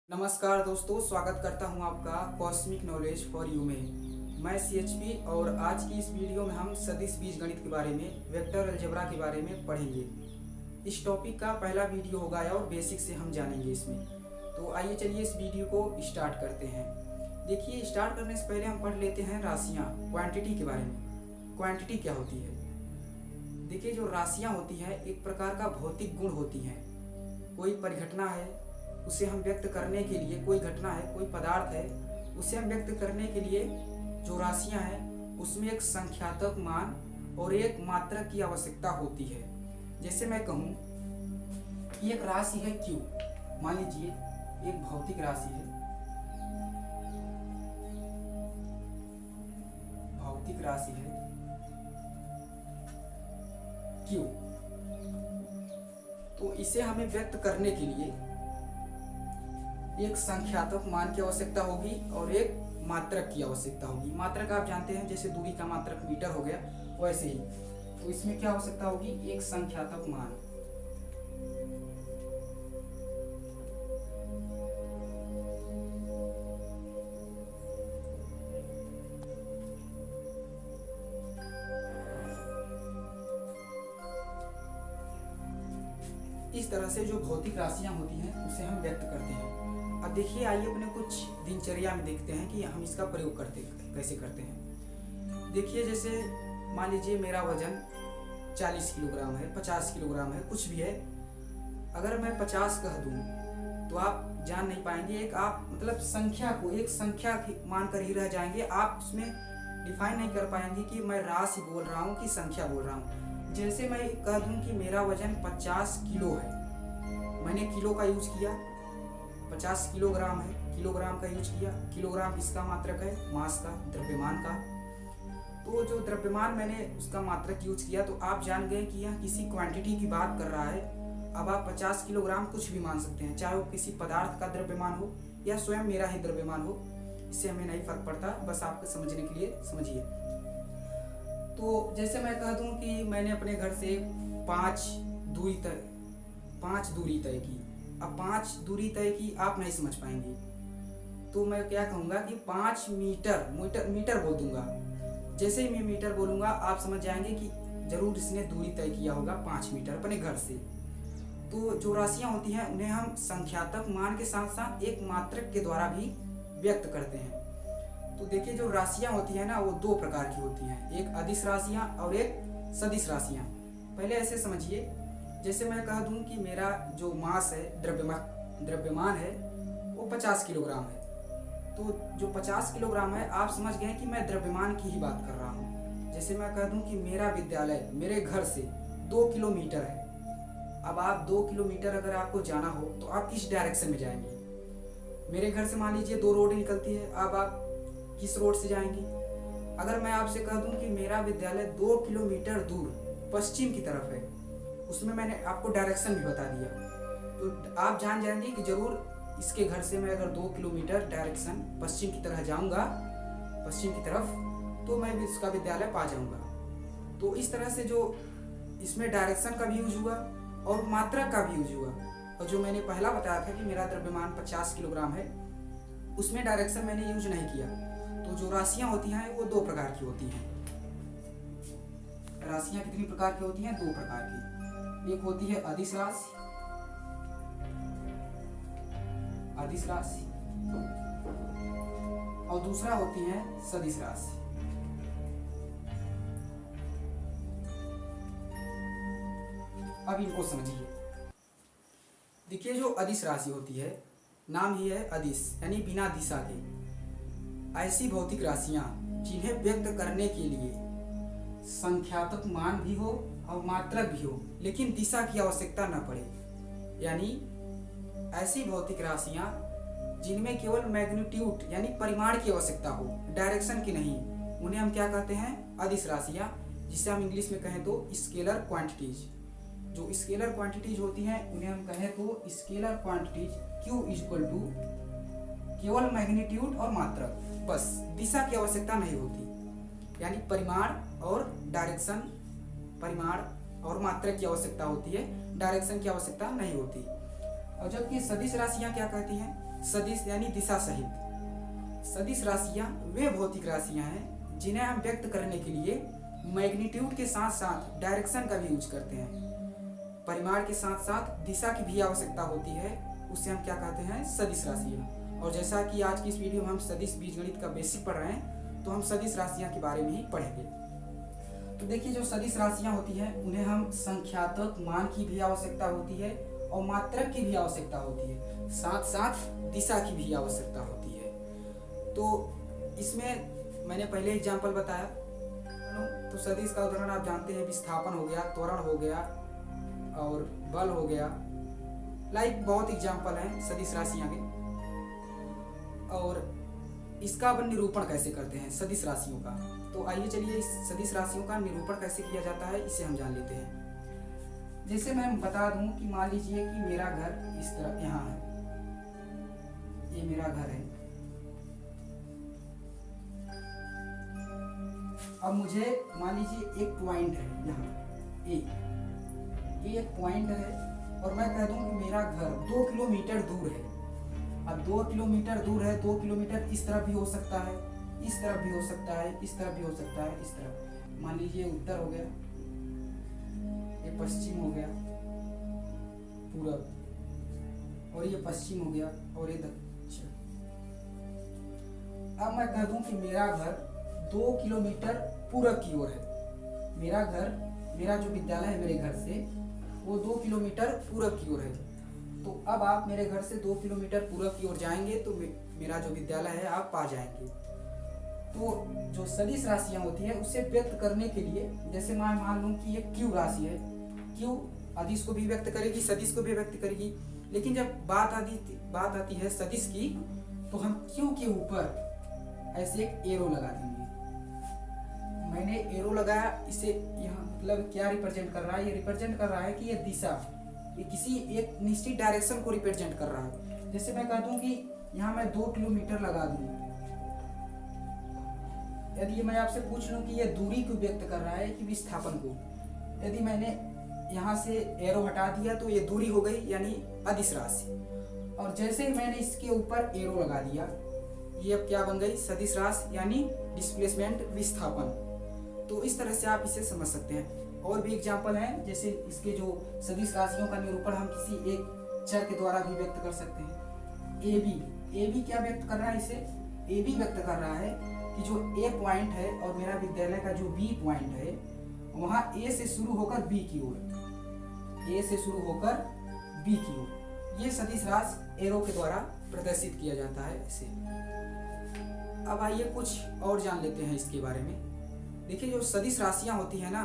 नमस्कार दोस्तों, स्वागत करता हूं आपका कॉस्मिक नॉलेज फॉर यू में। मैं CHP और आज की इस वीडियो में हम सदिश बीजगणित के बारे में, वेक्टर अलजेब्रा के बारे में पढ़ेंगे। इस टॉपिक का पहला वीडियो होगा और बेसिक से हम जानेंगे इसमें। तो आइए चलिए इस वीडियो को स्टार्ट करते हैं। देखिए, स्टार्ट करने से पहले हम पढ़ लेते हैं राशियाँ, क्वांटिटी के बारे में। क्वांटिटी क्या होती है? देखिए, जो राशियाँ होती हैं एक प्रकार का भौतिक गुण होती हैं। कोई परिघटना है, उसे हम व्यक्त करने के लिए, कोई घटना है, कोई पदार्थ है, उसे हम व्यक्त करने के लिए जो राशियां हैं उसमें एक संख्यात्मक मान और एक मात्रक की आवश्यकता होती है। जैसे मैं कहूँ कि एक राशि है Q, मान लीजिए एक भौतिक राशि है, भौतिक राशि है Q। तो इसे हमें व्यक्त करने के लिए एक संख्यात्मक मान की आवश्यकता होगी और एक मात्रक की आवश्यकता होगी। मात्रक आप जानते हैं, जैसे दूरी का मात्रक मीटर हो गया, वैसे ही। तो इसमें क्या आवश्यकता होगी? एक संख्यात्मक मान। इस तरह से जो भौतिक राशियां होती हैं उसे हम व्यक्त करते हैं। अब देखिए, आइए अपने कुछ दिनचर्या में देखते हैं कि हम इसका प्रयोग कैसे करते हैं। देखिए, जैसे मान लीजिए मेरा वजन 40 किलोग्राम है, 50 किलोग्राम है, कुछ भी है। अगर मैं 50 कह दूं तो आप जान नहीं पाएंगे। आप मतलब संख्या को एक संख्या मानकर ही रह जाएंगे। आप उसमें डिफाइन नहीं कर पाएंगे कि मैं राशि बोल रहा हूँ कि संख्या बोल रहा हूँ। जैसे मैं कह दूं कि मेरा वजन 50 किलो है, मैंने किलो का यूज किया। 50 किलोग्राम है, किलोग्राम का यूज किया। किलोग्राम इसका मात्रक है, मास का, द्रव्यमान का। तो जो द्रव्यमान मैंने उसका मात्रक यूज किया, तो आप जान गए कि यह किसी क्वांटिटी की बात कर रहा है। अब आप 50 किलोग्राम कुछ भी मान सकते हैं, चाहे वो किसी पदार्थ का द्रव्यमान हो या स्वयं मेरा ही द्रव्यमान हो, इससे हमें नहीं फर्क पड़ता। बस आपको समझने के लिए समझिए। तो जैसे मैं कह दूं कि मैंने अपने घर से 5 दूरी तय की। अब 5 दूरी तय की आप नहीं समझ पाएंगे, तो मैं क्या कहूँगा कि 5 मीटर बोल दूंगा। जैसे ही मैं मीटर बोलूँगा आप समझ जाएंगे कि जरूर इसने दूरी तय किया होगा 5 मीटर अपने घर से। तो जो राशियाँ होती हैं उन्हें हम संख्यात्मक मान के साथ साथ एक मात्रक के द्वारा भी व्यक्त करते हैं। तो देखिए, जो राशियाँ होती हैं ना, वो 2 प्रकार की होती हैं, एक अदिश राशियाँ और एक सदिश राशियाँ। पहले ऐसे समझिए, जैसे मैं कह दूं कि मेरा जो मास है, द्रव्यमान है, वो 50 किलोग्राम है। तो जो 50 किलोग्राम है, आप समझ गए कि मैं द्रव्यमान की ही बात कर रहा हूँ। जैसे मैं कह दूं कि मेरा विद्यालय मेरे घर से 2 किलोमीटर है। अब आप 2 किलोमीटर अगर आपको जाना हो तो आप किस डायरेक्शन में जाएंगे? मेरे घर से मान लीजिए 2 रोड निकलती है, अब आप किस रोड से जाएंगे? अगर मैं आपसे कह दूं कि मेरा विद्यालय 2 किलोमीटर दूर पश्चिम की तरफ है, उसमें मैंने आपको डायरेक्शन भी बता दिया, तो आप जान जाएंगे कि जरूर इसके घर से मैं अगर 2 किलोमीटर डायरेक्शन पश्चिम की तरह जाऊंगा, पश्चिम की तरफ, तो मैं इसका विद्यालय पा जाऊंगा। तो इस तरह से जो इसमें डायरेक्शन का भी यूज हुआ और मात्रक का भी यूज हुआ। और जो मैंने पहला बताया था कि मेरा द्रव्यमान 50 किलोग्राम है, उसमें डायरेक्शन मैंने यूज नहीं किया। तो जो राशियां होती हैं वो 2 प्रकार की होती हैं। राशियां कितनी प्रकार की होती हैं? 2 प्रकार की। एक होती है अदिश राशि, और दूसरा होती है सदिश राशि। अब इनको समझिए। देखिए, जो अदिश राशि होती है, नाम ही है अदिश, यानी बिना दिशा के। ऐसी भौतिक राशियां जिन्हें व्यक्त करने के लिए संख्यात्मक मान भी हो और मात्रक भी हो, लेकिन दिशा की आवश्यकता न पड़े। यानी ऐसी भौतिक राशियां जिनमें केवल मैग्नीट्यूड यानी परिमाण की आवश्यकता हो, डायरेक्शन की नहीं, उन्हें हम क्या कहते हैं? अदिश राशियां, जिसे हम इंग्लिश में कहें तो स्केलर क्वांटिटीज। जो स्केलर क्वांटिटीज होती हैं उन्हें हम कहें तो scalar quantities Q equal to केवल मैग्नीट्यूड और मात्रक, बस दिशा की आवश्यकता नहीं होती। यानी परिमाण और डायरेक्शन, परिमाण और मात्रक की आवश्यकता होती है, डायरेक्शन की आवश्यकता नहीं होती। और जबकि सदिश राशियां क्या कहती हैं? सदिश यानी दिशा सहित। सदिश राशियां वे भौतिक राशियां हैं जिन्हें हम व्यक्त करने के लिए मैग्नीट्यूड के साथ साथ डायरेक्शन का भी यूज करते हैं। परिमाण के साथ साथ दिशा की भी आवश्यकता होती है, उसे हम क्या कहते हैं, सदिश राशियां। और जैसा कि आज की इस वीडियो में हम सदिश बीजगणित का बेसिक पढ़ रहे हैं, तो हम सदिश राशियां के बारे में ही पढ़ेंगे। तो देखिए, जो सदिश राशियां होती हैं उन्हें हम संख्यात्मक मान की भी आवश्यकता होती है और मात्रक की भी आवश्यकता होती है, साथ साथ दिशा की भी आवश्यकता होती है। तो इसमें मैंने पहले एग्जाम्पल बताया, तो सदिश का उदाहरण आप जानते हैं, विस्थापन हो गया, त्वरण हो गया और बल हो गया, लाइक बहुत एग्जाम्पल हैं सदिश राशियां के। और इसका अपन निरूपण कैसे करते हैं सदिश राशियों का, तो आइए चलिए इस सदिश राशियों का निरूपण कैसे किया जाता है इसे हम जान लेते हैं। जैसे मैं बता दूं कि मान लीजिए कि मेरा घर इस तरह यहाँ है, ये मेरा घर है। अब मुझे मान लीजिए एक पॉइंट है यहाँ ये एक पॉइंट है और मैं कह दूं कि मेरा घर 2 किलोमीटर दूर है। अब 2 किलोमीटर दूर है, 2 किलोमीटर इस तरफ भी हो सकता है, इस तरफ भी हो सकता है, इस तरफ भी हो सकता है, इस तरफ। मान लीजिए उत्तर हो गया, ये पश्चिम हो गया, पूरब, और ये पश्चिम हो गया और ये दक्षिण। अब मैं कह दूं कि मेरा घर 2 किलोमीटर पूरब की ओर है। मेरा घर, मेरा जो विद्यालय है मेरे घर से, वो 2 किलोमीटर पूरब की ओर है। तो अब आप मेरे घर से 2 किलोमीटर पूरब की ओर जाएंगे तो मेरा जो विद्यालय है आप पा जाएंगे। तो जो सदिश राशियां होती है उसे व्यक्त करने के लिए, जैसे मैं मान लूं कि ये क्यू राशि है, क्यू अदिश को भी व्यक्त करेगी, सदिश को भी व्यक्त करेगी। लेकिन जब बात आती है सदिश की, तो हम क्यू के ऊपर ऐसे एक एरो लगा देंगे। मैंने एरो लगाया, इसे यहाँ मतलब क्या रिप्रेजेंट कर रहा है, ये रिप्रेजेंट कर रहा है कि ये दिशा, ये किसी एक निश्चित डायरेक्शन को रिप्रेजेंट कर रहा है। जैसे मैं कह दूं कि यहाँ मैं 2 किलोमीटर लगा दूं, यदि मैं आपसे पूछ लूं कि ये दूरी को व्यक्त कर रहा है कि विस्थापन को, यदि मैंने यहाँ से एरो हटा दिया तो ये दूरी हो गई यानी अदिश राशि। और जैसे ही मैंने इसके ऊपर एरो लगा दिया, ये अब क्या बन गई, सदिश राशि यानी डिस्प्लेसमेंट, विस्थापन। तो इस तरह से आप इसे समझ सकते हैं। और भी एग्जाम्पल हैं, जैसे इसके जो सदिश राशियों का निरूपण हम किसी एक चर के द्वारा भी व्यक्त कर सकते हैं। ए बी क्या व्यक्त कर रहा है, इसे ए बी व्यक्त कर रहा है कि जो ए पॉइंट है और मेरा विद्यालय का जो बी पॉइंट है, वहां ए से शुरू होकर बी की ओर, ए से शुरू होकर बी की ओर, ये सदिश राशि एरो के द्वारा प्रदर्शित किया जाता है इसे। अब आइए कुछ और जान लेते हैं इसके बारे में। देखिए, जो सदिश राशियां होती है ना,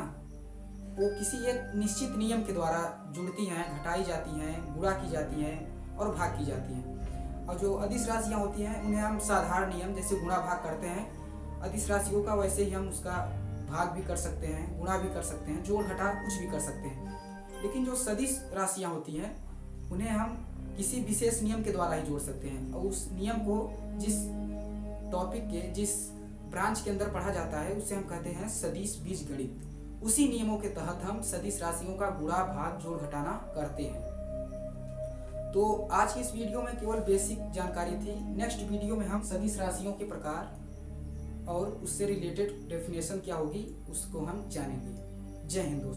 वो किसी एक निश्चित नियम के द्वारा जुड़ती हैं, घटाई जाती हैं, गुणा की जाती हैं और भाग की जाती हैं। और जो अदिश राशियां होती हैं उन्हें हम साधारण नियम जैसे गुणा भाग करते हैं अदिश राशियों का, वैसे ही हम उसका भाग भी कर सकते हैं, गुणा भी कर सकते हैं, जोड़ घटा कुछ भी कर सकते हैं। लेकिन जो सदिश राशियां होती हैं उन्हें हम किसी विशेष नियम के द्वारा ही जोड़ सकते हैं, और उस नियम को जिस टॉपिक के, जिस ब्रांच के अंदर पढ़ा जाता है उसे हम कहते हैं सदिश बीजगणित। उसी नियमों के तहत हम सदिश राशियों का गुणा, भाग, जोड़, घटाना करते हैं। तो आज की इस वीडियो में केवल बेसिक जानकारी थी। नेक्स्ट वीडियो में हम सदिश राशियों के प्रकार और उससे रिलेटेड डेफिनेशन क्या होगी उसको हम जानेंगे। जय हिंद दोस्तों।